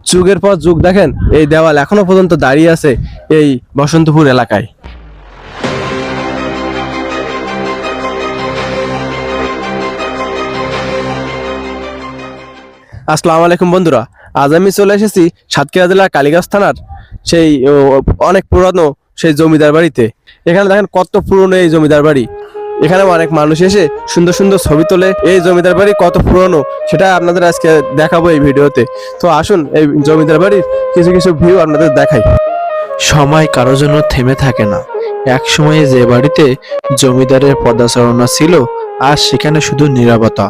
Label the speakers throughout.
Speaker 1: যুগের পর যুগ দেখেন এই দেওয়াল এখনো পর্যন্ত দাঁড়িয়ে আছে এই বসন্তপুর এলাকায়। আসসালামু আলাইকুম বন্ধুরা, আজ আমি চলে এসেছি সাতক্ষীরা জেলার কালীগঞ্জ থানার সেই অনেক পুরানো সেই জমিদার বাড়িতে। এখানে দেখেন কত পুরনো এই জমিদার বাড়ি। এখানে অনেক মানুষ এসে সুন্দর সুন্দর ছবি তোলে। এই জমিদার বাড়ি কত পুরনো সেটা আপনাদের আজকে দেখাবো এই ভিডিওতে। তো আসুন এই জমিদার বাড়ির কিছু কিছু ভিউ আপনাদের দেখাই।
Speaker 2: সময় কারোর জন্য থেমে থাকে না। এক সময়ে যে বাড়িতে জমিদারের পদাচারণা ছিল, আজ সেখানে শুধু নীরবতা।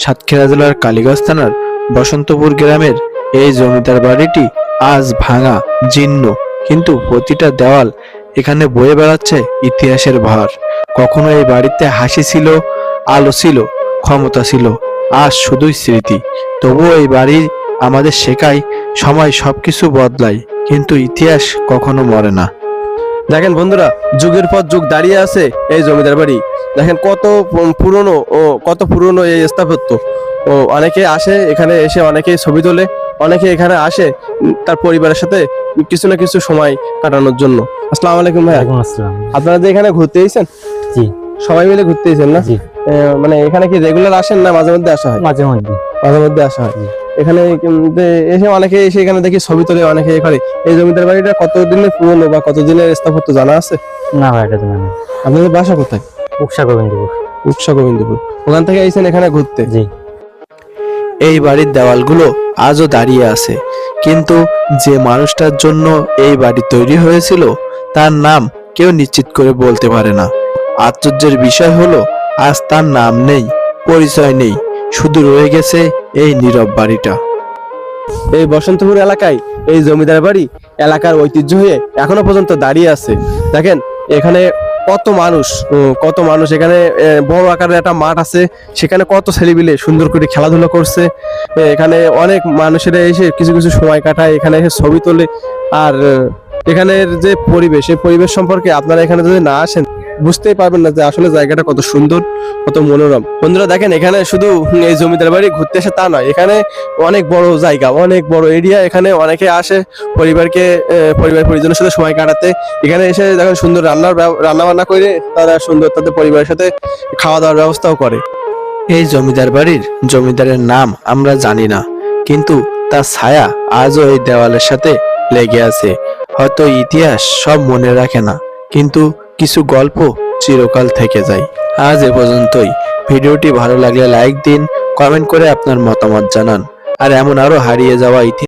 Speaker 2: সাতক্ষীরা জেলার কালীগঞ্জ থানার বসন্তপুর গ্রামের এই জমিদার বাড়িটি আজ ভাঙা জীর্ণ, কিন্তু প্রতিটা দেওয়াল এখানে বয়ে বেড়াচ্ছে ইতিহাসের ভার। কখনো এই বাড়িতে হাসি ছিল, আলো ছিল, ক্ষমতা ছিল, আজ শুধুই স্মৃতি। তবুও এই বাড়ি আমাদের শেখায় সময় সবকিছু বদলায়, কিন্তু ইতিহাস কখনো মরে না।
Speaker 1: দেখেন বন্ধুরা, যুগের পর যুগ দাঁড়িয়ে আছে এই জমিদার বাড়ি। দেখেন কত পুরনো কত পুরনো এই স্থাপত্য। অনেকে আসে এখানে, এসে অনেকে ছবি তোলে, অনেকে এখানে আসে তার পরিবারের সাথে কিছু না কিছু সময় কাটানোর জন্য। আসসালামু আলাইকুম ভাই।
Speaker 3: ওয়ালাইকুম আসসালাম।
Speaker 1: আপনারা যে এখানে ঘুরতে এসেছেন?
Speaker 3: জি।
Speaker 1: সবাই মিলে ঘুরতে এসেছেন না?
Speaker 3: জি।
Speaker 1: মানে এখানে কি রেগুলার আসেন না মাঝে মধ্যে আসা হয়?
Speaker 3: মাঝে মধ্যে।
Speaker 1: মাঝে মধ্যে আসা হয়।
Speaker 3: জি।
Speaker 1: এখানে এসে অনেকে এসে এখানে দেখি ছবি তোলে, অনেকে এ করে। এই জমিদার বাড়িটা কতদিনের পুরনো বা কতদিনের স্থাপত্য জানা আছে?
Speaker 3: না ভাই, এটা তো জানি না।
Speaker 1: আপনাদের বাসা কোথায়?
Speaker 3: উকসা গোবিন্দপুর।
Speaker 1: উৎসা গোবিন্দপুর। ওখান থেকে এসেছেন এখানে ঘুরতে?
Speaker 3: জি।
Speaker 2: এই বাড়ির দেওয়ালগুলো আজও দাঁড়িয়ে আছে, কিন্তু যে মানুষটার জন্য এই বাড়ি তৈরি হয়েছিল তার নাম কেউ নিশ্চিত করে বলতে পারে না। আশ্চর্যের বিষয় হলো আজ তার নাম নেই, পরিচয় নেই, শুধু রয়ে গেছে এই নীরব বাড়িটা।
Speaker 1: এই বসন্তপুর এলাকায় এই জমিদার বাড়ি এলাকার ঐতিহ্য হয়ে এখনো পর্যন্ত দাঁড়িয়ে আছে। দেখেন এখানে কত মানুষ এখানে, বড় আকারের একটা মাঠ আছে, সেখানে কত ছেলেপিলে সুন্দর করে খেলাধুলা করছে। এখানে অনেক মানুষেরা এসে কিছু কিছু সময় কাটায়, এখানে এসে ছবি তোলে। আর এখানের যে পরিবেশ, এই পরিবেশ সম্পর্কে আপনারা এখানে যদি না আসেন বুঝতেই পারবেন না যে আসলে জায়গাটা কত সুন্দর, কত মনোরম। বন্ধুরা দেখেন, এখানে শুধু এই জমিদার বাড়ি ঘুরতে আসে তা নয়, এখানে অনেক বড় জায়গা, অনেক বড় এরিয়া। এখানে অনেকে আসে পরিবার পরিজনের সাথে সময় কাটাতে। এখানে এসে দেখেন সুন্দর রান্না বান্না করে তারা সুন্দর তাদের পরিবারের সাথে খাওয়া দাওয়ার ব্যবস্থাও করে।
Speaker 2: এই জমিদার বাড়ির জমিদারের নাম আমরা জানি না, কিন্তু তার ছায়া আজও এই দেওয়ালের সাথে লেগে আছে। হয়তো ইতিহাস সব মনে রাখে না, কিন্তু কিছু গল্প চিরকাল থেকে যায়। আজ এ পর্যন্তই। ভিডিওটি ভালো লাগলে লাইক দিন, কমেন্ট করে আপনার মতামত জানান। আর এমন আরো হারিয়ে যাওয়া ইতিহাস